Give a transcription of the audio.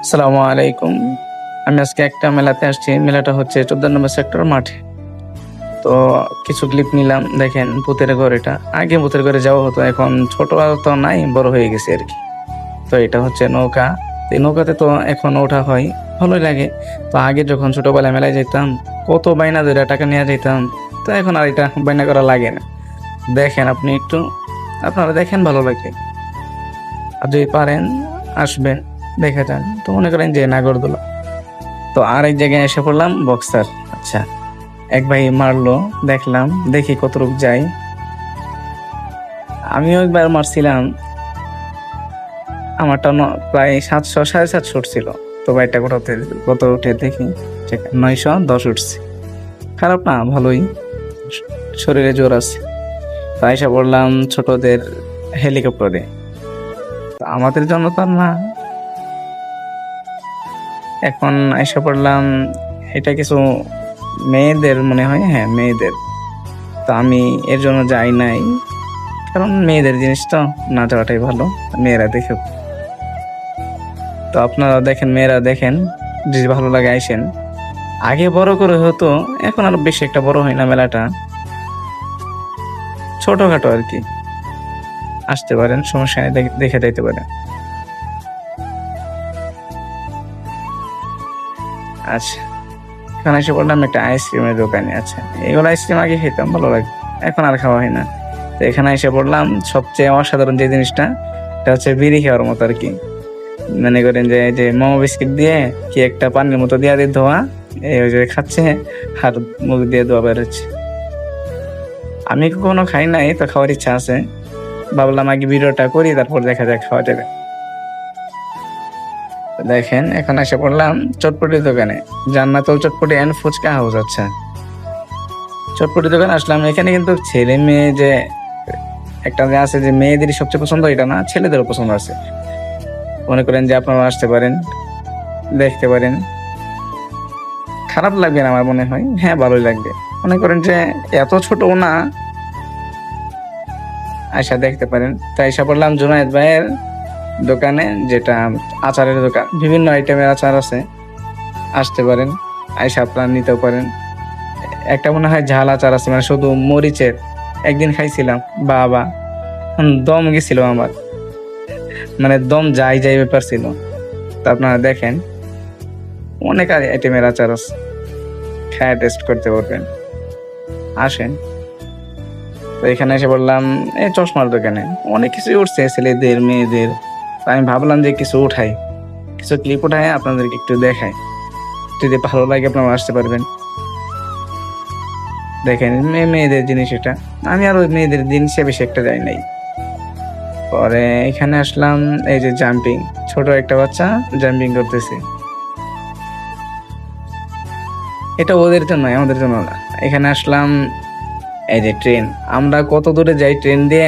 আসসালামু আলাইকুম। আমি আজকে একটা মেলাতে আসছি। মেলাটা হচ্ছে ১৪ নম্বর সেক্টর মাঠে। তো কিছু ক্লিপ নিলাম। দেখেন ভূতের ঘর এটা। আগে ভূতের ঘরে যাওয়া হতো। এখন ছোট আর তো নাই, বড় হয়ে গেছি আরকি। তো এটা হচ্ছে নৌকা। তো এই নৌকাতে তো এখন ওঠা হয়। ভালোই লাগে। তো আগে যখন ছোটবেলায় মেলায় যাইতাম, কত বাইনা ধইরা টাকা নিয়া যাইতাম। তো এখন আর এটা বাইনা করা লাগে না। দেখেন আপনি একটু, আপনারা দেখেন ভালো লাগে। আর যদি পারেন আসবেন, দেখে যান। তো মনে করেন যে নাগরদোলা। তো আরেক জায়গায় এসে পড়লাম বক্সার। আচ্ছা, এক ভাই মারলো, দেখলাম, দেখি কতটুক যায়। আমিও একবার মারছিলাম, আমারটা প্রায় ৭০০ ৭৫০ উঠছিল। তো ভাইটা কত উঠে দেখি, ঠিক ৯১০ উঠছে। খারাপ না, ভালোই, শরীরে জোর আছে। তো আইসা পড়লাম ছোটদের হেলিকপ্টারে। তো আমাদের জন্য তো আর না। এখন আইসা পড়লাম, এটা কিছু মেয়েদের মনে হয়, হ্যাঁ মেয়েদের। তো আমি এর জন্য যাই নাই, কারণ মেয়েদের জিনিস তো না যাওয়াটাই ভালো, মেয়েরা দেখে। তো আপনারা দেখেন, মেয়েরা দেখেন, যদি ভালো লাগে আইসেন। আগে বড় করে হতো, এখন আর বেশি একটা বড় হয় না মেলাটা, ছোটখাটো আর কি। আসতে পারেন, সমস্যা নেই, দেখে যাইতে পারেন। আচ্ছা, এখানে এসে পড়লাম একটা আইসক্রিমের দোকানে। আচ্ছা, এগুলো আইসক্রিম আগে খেতাম, ভালো লাগে, এখন আর খাওয়া হয় না। তো এখানে এসে পড়লাম সবচেয়ে অসাধারণ যে জিনিসটা, এটা হচ্ছে বিড়ি খাওয়ার মতো আর কি। মনে করেন যে এই যে মোমো বিস্কিট দিয়ে কি একটা পানির মতো দিয়ে দিয়ে ধোয়া, এই ওই যে খাচ্ছে, আর মুখ দিয়ে ধোয়া বের হচ্ছে। আমি কখনো খাই নাই, তো খাওয়ার ইচ্ছা আছে। ভাবলাম আগে ভিডিওটা করি, তারপর দেখা যাক খাওয়া যাবে। তো দেখেন এখন এসে পড়লাম চটপটির দোকানে, জান্নাতুল চটপটি এন্ড ফুচকা হাউস। আচ্ছা, চটপটি দোকানে আসলাম। এখানে কিন্তু ছেলে মেয়ে যে একটা যে আছে, যে মেয়েদেরই সবচেয়ে পছন্দ, এটা না, ছেলেদেরও পছন্দ আছে। মনে করেন যে আপনারা আসতে পারেন, দেখতে পারেন, খারাপ লাগবে না আমার মনে হয়, হ্যাঁ ভালোই লাগবে। মনে করেন যে এত ছোট না, আয়সা দেখতে পারেন। তাই এসে পড়লাম জুনায়েদ ভাইয়ের দোকানে, যেটা আচারের দোকান, বিভিন্ন আইটেমের আচার আছে। আসতে পারেন, আয়সা আপনারা নিতেও পারেন। একটা মনে হয় ঝাল আচার আছে, মানে শুধু মরিচের, একদিন খাইছিলাম, বাবা দম গেছিল আমার, মানে দম যাই যাই ব্যাপার ছিল। তা আপনারা দেখেন, অনেক আইটেমের আচার আছে, খায় টেস্ট করতে পারবেন, আসেন। তো এখানে এসে বললাম এই চশমার দোকানে অনেক কিছু উঠছে, ছেলেদের মেয়েদের। তো আমি ভাবলাম যে কিছু উঠাই, কিছু ক্লিপ উঠাই আপনাদেরকে একটু দেখাই, যদি ভালো লাগে আপনারা আসতে পারবেন। দেখেন মেয়েদের জিনিস এটা, আমি আর ওই মেয়েদের জিনিসে বেশি একটা যাই নাই। পরে এখানে আসলাম, এই যে জাম্পিং, ছোট একটা বাচ্চা জাম্পিং করতেছে। এটা ওদের জন্য, আমাদের জন্য না। এখানে আসলাম, এই যে ট্রেন, আমরা কত দূরে যাই ট্রেন দিয়ে।